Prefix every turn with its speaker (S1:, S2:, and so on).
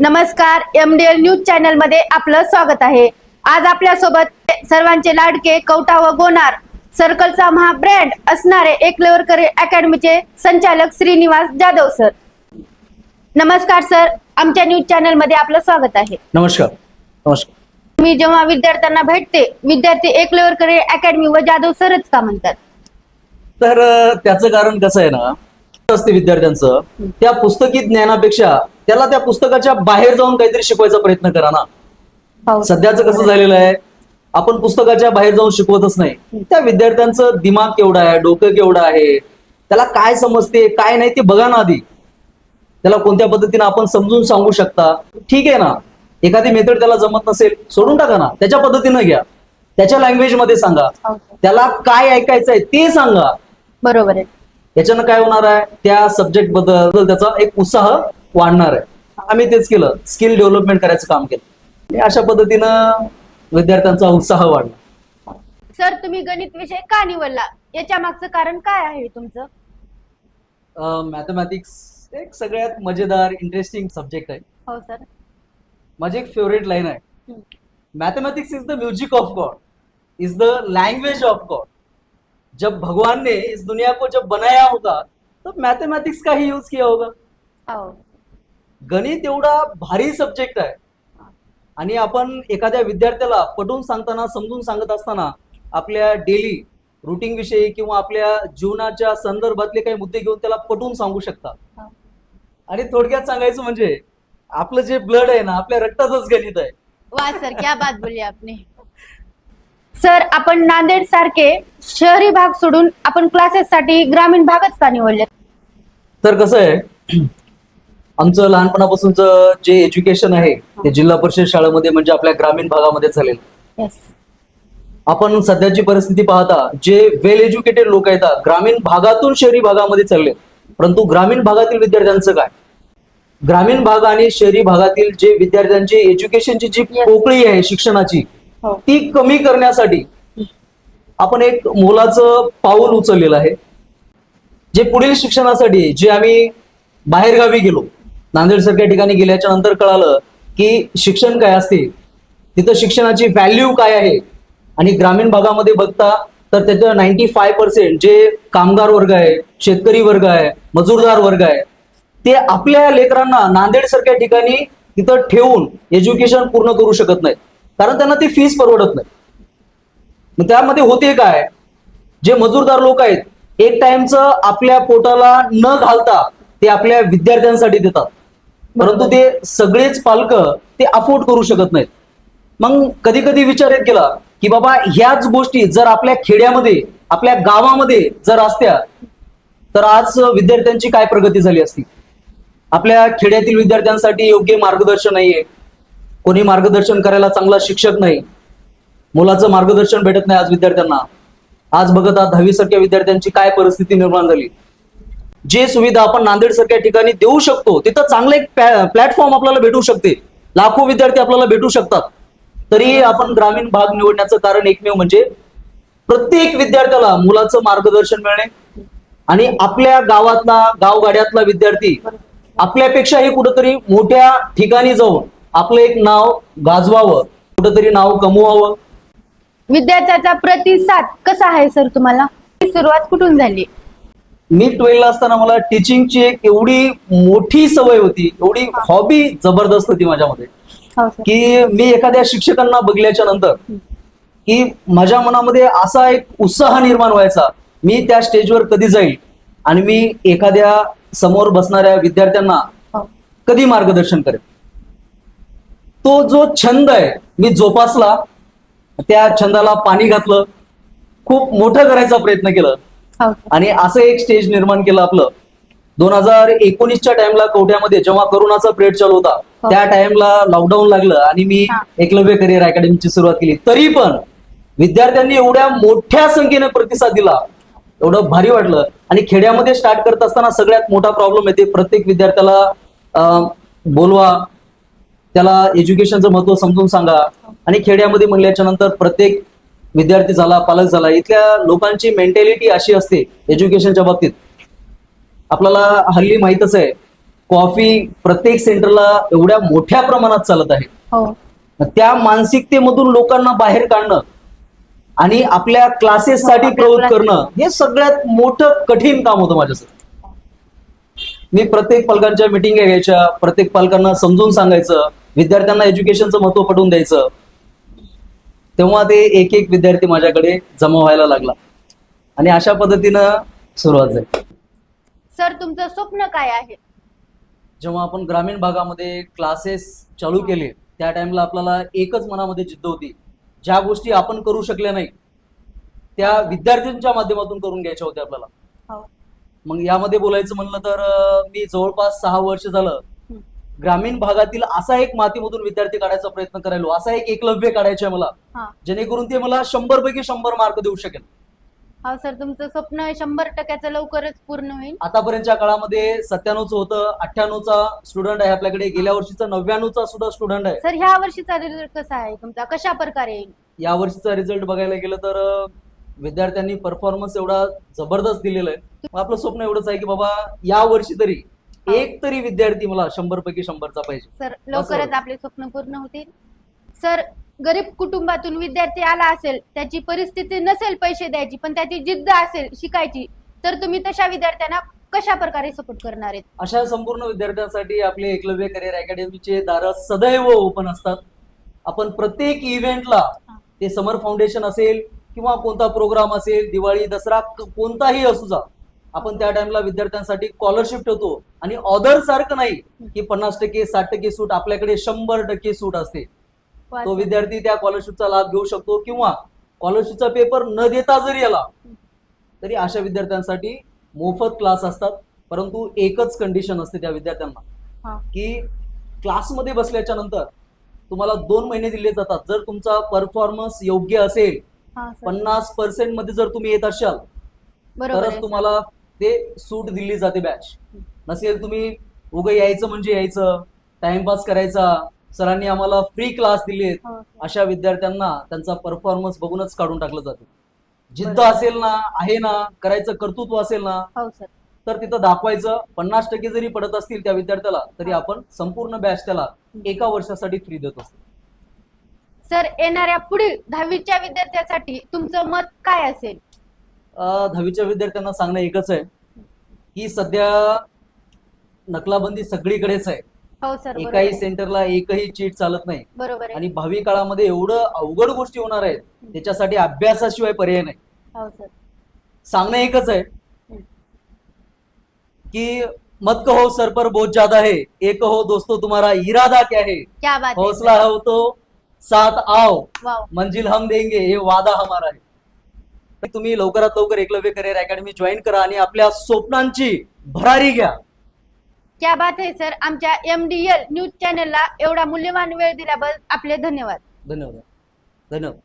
S1: नमस्कार, MDL news channel मध्ये आपलं स्वागत आहे। आज आपल्या सोबत सर्वांचे लाडके कवठा व गोनार सर्कलचा महाब्रँड असणारे एकलवकर अकॅडमीचे संचालक श्रीनिवास जाधव सर। नमस्कार सर, आमच्या न्यूज चॅनल मध्ये आपलं स्वागत आहे।
S2: नमस्कार। नमस्कार।
S1: मी जेव्हा विद्यार्थ्यांना भेटते, विद्यार्थी एकलवकर अकॅडमी व जाधव सरच का म्हणतात?
S2: तर त्याचं कारण कसं आहे ना, असते विद्यार्थ्यांचं त्या पुस्तकी ज्ञानापेक्षा त्याला त्या पुस्तकाच्या बाहेर जाऊन काहीतरी शिकवायचा प्रयत्न करा ना। सध्याचं कसं झालेलं आहे, आपण पुस्तकाच्या बाहेर जाऊन शिकवतच नाही। त्या विद्यार्थ्यांचं दिमाग केवढं आहे, डोकं केवढं आहे, त्याला काय समजते काय नाही ते बघा ना आधी। त्याला कोणत्या पद्धतीने आपण समजून सांगू शकता, ठीक आहे ना। एखादी मेथड त्याला जमत नसेल सोडून टाका ना, त्याच्या पद्धतीनं घ्या, त्याच्या लँग्वेज मध्ये सांगा, त्याला काय ऐकायचंय ते सांगा।
S1: बरोबर आहे।
S2: याच्यानं काय होणार आहे, त्या सब्जेक्ट बद्दल त्याचा एक उत्साह वाढणार आहे। आम्ही तेच केलं, स्किल डेव्हलपमेंट करायचं काम केलं। अशा पद्धतीनं विद्यार्थ्यांचा उत्साह वाढला।
S1: सर, तुम्ही गणित विषय का निवडला, याच्या मागचं कारण काय आहे तुमचं?
S2: मॅथमॅटिक्स एक सगळ्यात मजेदार इंटरेस्टिंग सब्जेक्ट आहे।
S1: हो सर।
S2: माझी एक फेवरेट लाईन आहे, mathematics is the music of God, is the language of God. जब भगवान ने इस दुनिया को जब बनाया होगा तब मैथमेटिक्स का ही यूज किया होगा। गणित एवढा भारी सब्जेक्ट आहे आणि आपण एखाद्या विद्यार्थ्याला पटवून सांगताना, समजून सांगत असताना आपल्या डेली रुटीन विषयी किंवा आपल्या जीवनाच्या संदर्भातले काही मुद्दे घेऊन त्याला पटवून सांगू शकता। आणि थोडक्यात सांगायचं म्हणजे आपलं जे ब्लड आहे ना, आपल्या रक्तातच गणित आहे।
S1: वाह सर, क्या बात बोली आपने। सर, आपण नांदेड सारखे शहरी भाग सोडून आपण क्लासेस साठी ग्रामीण भागच का निवडले?
S2: तर कसं आहे, आमचं लहानपणापासूनचं जे एज्युकेशन आहे ते जिल्हा परिषद शाळेमध्ये म्हणजे आपल्या ग्रामीण भागामध्ये झालेलं। आपण सध्याची परिस्थिती पाहता जे वेल एज्युकेटेड लोक आहेत ग्रामीण भागातून शहरी भागामध्ये चालले, परंतु ग्रामीण भागातील विद्यार्थ्यांचं काय? ग्रामीण भाग आणि शहरी भागातील जे विद्यार्थ्यांची एज्युकेशनची जी पोकळी आहे शिक्षणाची, ती कमी करण्यासाठी आपण एक मोलाचं पाऊल उचललेलं आहे। जे पुढील शिक्षणासाठी जे आम्ही बाहेरगावी गेलो, नांदेड सारख्या ठिकाणी गेल्याच्या नंतर कळालं की शिक्षण काय असते, तिथं शिक्षणाची व्हॅल्यू काय आहे। आणि ग्रामीण भागामध्ये बघता तर त्याचं 95% जे कामगार वर्ग आहे, शेतकरी वर्ग आहे, मजूरदार वर्ग आहे, ते आपल्या लेकरांना नांदेड सारख्या ठिकाणी तिथं ठेवून एज्युकेशन पूर्ण करू शकत नाहीत, कारण त्यांना ती फीस परवडत नाही। मग त्यामध्ये होते काय, जे मजूरदार लोक आहेत एक टाइमचं आपल्या पोटाला न घालता ते आपल्या विद्यार्थ्यांसाठी देतात, परंतु ते सगळेच पालक ते अफोर्ड करू शकत नाहीत। मग कधी कधी विचार येत गेला की बाबा ह्याच गोष्टी जर आपल्या खेड्यामध्ये, आपल्या गावामध्ये जर असत्या तर आज विद्यार्थ्यांची काय प्रगती झाली असती। आपल्या खेड्यातील विद्यार्थ्यांसाठी योग्य मार्गदर्शन नाहीये, कोणी मार्गदर्शन करायला चांगला शिक्षक नाही, मुलाचं मार्गदर्शन भेटत नाही आज विद्यार्थ्यांना। आज बघत आहात 10वी सारख्या विद्यार्थ्यांची काय परिस्थिती निर्माण झाली। जे सुविधा आपण नांदेड सारख्या ठिकाणी देऊ शकतो तिथं चांगलं एक प्लॅटफॉर्म आपल्याला भेटू शकते, लाखो विद्यार्थी आपल्याला भेटू शकतात, तरी आपण ग्रामीण भाग निवडण्याचं कारण एकमेव म्हणजे प्रत्येक विद्यार्थ्याला मुलाचं मार्गदर्शन मिळणे आणि आपल्या गावातला, गावगाड्यातला विद्यार्थी आपल्यापेक्षाही कुठंतरी मोठ्या ठिकाणी जाऊन आपलं एक नाव गाजवावं, कुठंतरी नाव कमवावं।
S1: विद्यार्थ्याचा प्रतिसाद कसा आहे सर तुम्हाला? सुरुवात कुठून झाली?
S2: मी 12ला असताना मला टीचिंगची एक एवढी मोठी सवय होती, एवढी हॉबी जबरदस्त होती माझ्यामध्ये की मी एखाद्या शिक्षकांना बघल्याच्या नंतर की माझ्या मनामध्ये असा एक उत्साह निर्माण व्हायचा, मी त्या स्टेजवर कधी जाईल आणि मी एखाद्या समोर बसणाऱ्या विद्यार्थ्यांना कधी मार्गदर्शन करेन। तो जो छंद आहे मी जोपासला, त्या छंदाला पाणी घातलं, खूप मोठं करायचा प्रयत्न केला आणि असं एक स्टेज निर्माण केलं आपलं। 2019च्या टाइमला कवठ्यामध्ये जेव्हा कोरोनाचा पिरियड चालू होता, त्या टाइमला लॉकडाऊन लागलं आणि मी एकलव्य करिअर अकॅडमीची सुरुवात केली, तरी पण विद्यार्थ्यांनी एवढ्या मोठ्या संख्येने प्रतिसाद दिला, एवढं भारी वाटलं। आणि खेड्यामध्ये स्टार्ट करत असताना सगळ्यात मोठा प्रॉब्लेम येते, प्रत्येक विद्यार्थ्याला बोलवा, त्याला एज्युकेशनचं महत्व समजून सांगा। आणि खेड्यामध्ये म्हणल्याच्या नंतर प्रत्येक विद्यार्थी झाला, पालक झाला, इथल्या लोकांची मेंटॅलिटी अशी असते एज्युकेशनच्या बाबतीत, आपल्याला हल्ली माहीतच आहे कॉफी प्रत्येक सेंटरला एवढ्या मोठ्या प्रमाणात चालत आहे.
S1: हो
S2: त्या मानसिकतेमधून लोकांना बाहेर काढणं आणि आपल्या क्लासेससाठी
S1: आपल्या
S2: प्रवृत्त
S1: classes.
S2: करणं हे सगळ्यात मोठं कठीण काम होतं माझ्यासाठी. मी प्रत्येक पालकांच्या मिटिंग घ्यायच्या, प्रत्येक पालकांना समजून सांगायचं, विद्यार्थ्यांना एज्युकेशनचं महत्व पटवून द्यायचं. तेव्हा ते एक एक विद्यार्थी माझ्याकडे जमा व्हायला लागला आणि अशा पद्धतीनं सुरुवात झाली.
S1: सर, तुमचं स्वप्न काय आहे?
S2: जेव्हा आपण ग्रामीण भागामध्ये क्लासेस चालू केले त्या टाइमला आपल्याला एकच मनामध्ये जिद्द होती, ज्या गोष्टी आपण करू शकल्या नाही त्या विद्यार्थ्यांच्या माध्यमातून करून घ्यायच्या होत्या आपल्याला.
S1: हो.
S2: मग यामध्ये बोलायचं म्हणलं तर मी जवळपास 6 वर्ष झालं ग्रामीण भागातील असा एक मातीमधून विद्यार्थी काढायचा प्रयत्न करायलो, असा एक एकलव्य काढायचा आहे मला,
S1: हा.
S2: जेणेकरून ते मला 100 पैकी 100 मार्क देऊ शकेल.
S1: हो सर, तुमचं स्वप्न 100% लवकरच पूर्ण होईल.
S2: आतापर्यंतच्या काळामध्ये 97चं होतं, 98चा स्टुडंट आहे आपल्याकडे, गेल्या वर्षीचा 99चा सुद्धा स्टुडंट आहे.
S1: सर, ह्या वर्षीचा रिझल्ट कसा आहे तुमचा? कशा प्रकारे येईल?
S2: या वर्षीचा रिझल्ट बघायला गेलं तर विद्यार्थ्यांनी परफॉर्मन्स एवढा जबरदस्त दिलेला आहे. मग आपलं स्वप्न एवढंच आहे की बाबा या वर्षी तरी एक तरी विद्यार्थी मला 100 पैकी 100चा पाहिजे.
S1: सर, लवकरच आपले स्वप्न पूर्ण होतील. सर, गरीब कुटुंबातून विद्यार्थी आला असेल, त्याची परिस्थिती नसेल पैसे द्यायची, पण त्याची जिद्द असेल शिकायची, तर तुम्ही तशा विद्यार्थ्यांना कशा प्रकारे सपोर्ट करणार आहेत?
S2: अशा संपूर्ण विद्यार्थ्यांसाठी आपले एकलव्य करिअर अकॅडमीचे दार सदैव ओपन असतात. आपण प्रत्येक इव्हेंटला, ते समर फाउंडेशन असेल किंवा कोणता प्रोग्राम असेल, दिवाळी दसरा कोणताही असू जा, आपण त्या टाइमला विद्यार्थ्यांसाठी स्कॉलरशिप ठेवतो. आणि ऑदर सारखं नाही की 50%, 60% सूट, आपल्याकडे 100% सूट असते. तो विद्यार्थी त्या स्कॉलरशिपचा लाभ घेऊ शकतो किंवा स्कॉलरशिपचा पेपर न देता जरी आला तरी अशा विद्यार्थ्यांसाठी मोफत क्लास असतात. परंतु एकच कंडिशन असते त्या विद्यार्थ्यांना की क्लासमध्ये बसल्याच्या नंतर तुम्हाला 2 महिने दिले जातात. जर तुमचा परफॉर्मन्स योग्य असेल, 50% मध्ये जर तुम्ही येत असाल तरच तुम्हाला ते सूट दिली जाते बॅच. नसेल तुम्ही उगं यायचं म्हणजे यायचं, टाइमपास करायचा, सरांनी आम्हाला फ्री क्लास दिलेत, अशा विद्यार्थ्यांना त्यांचा परफॉर्मन्स बघूनच काढून टाकलं जातं. जिद्द असेल ना, आहे ना, करायचं कर्तृत्व असेल ना, तर तिथं दाखवायचं. 50% जरी पडत असतील त्या विद्यार्थ्याला तरी आपण संपूर्ण बॅच त्याला एका वर्षासाठी फ्री देत असतो.
S1: सर, येणाऱ्या पुढील 10वीच्या विद्यार्थ्यांसाठी तुमचं मत काय असेल?
S2: 10वीच्या विद्यार्थ्यांना सांगणं एकच आहे की सध्या नकलाबंदी सगळीकडेच आहे.
S1: हो सर,
S2: एकाही सेंटरला एकही चीट चालत नाही.
S1: बरोबर आहे.
S2: आणि भावी काळामध्ये एवढं अवघड गोष्टी होणार आहेत, त्याच्यासाठी अभ्यासाशिवाय पर्याय नाही.
S1: हो सर.
S2: सांगणं एकच आहे की मत कहो सर पर बोझ ज्यादा है, एक कहो दोस्तों तुम्हारा इरादा क्या है,
S1: क्या बात है
S2: हौसला हो तो साथ आओ,
S1: वाव.
S2: मंजिल हम देंगे, हे वादा हमारा है. तुम्ही लवकरात लवकर एकलव्य करिअर अकॅडमी जॉईन करा आणि आपल्या स्वप्नांची भरारी घ्या.
S1: क्या बात है सर. आमच्या MDL न्यूज चॅनलला एवढा मूल्यवान वेळ दिल्याबद्दल आपले धन्यवाद.
S2: धन्यवाद. धन्यवाद.